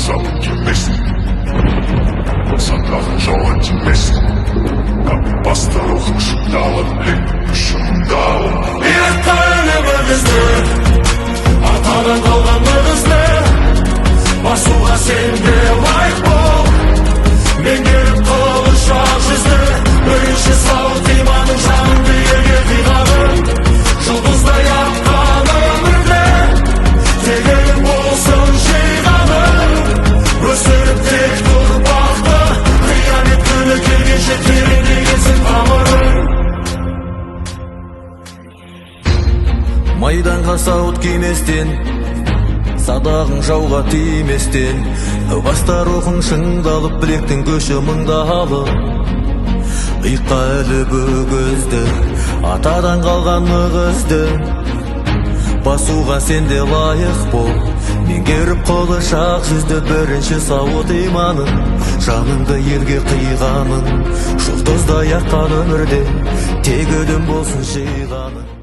салып келмесін, сандағын жауға тимесін. Баста рухың шыңдалып, шыңдалып. Биратқа өлімімізді, атадан қалған маңызды, басуға сен де лайық бол. Меңгеріп қылыш ақ жүзді, бірінші сауыт иманың жаныңды елге қиғанын. Жұлдыздай атқан өмірде, тегелің болсын жиғаның. Өсіріп тек тұрпақты, қиямет күні келгенше тереңдегенсің тамырың. Майданға сауыт киместен, садағың жауға тиместен, баста рухың шыңдалып, білектің көші мыңдалып. Иыққа іліп өгізді, атадан қалған маңызды, басуға сен де лайық бол. Меңгеріп қылыш ақ жүзді, бірінші сауыт иманың, жаныңды елге қиғаның. Жұлдыздай аққан өмірде, тек өлім болсын жиғаның.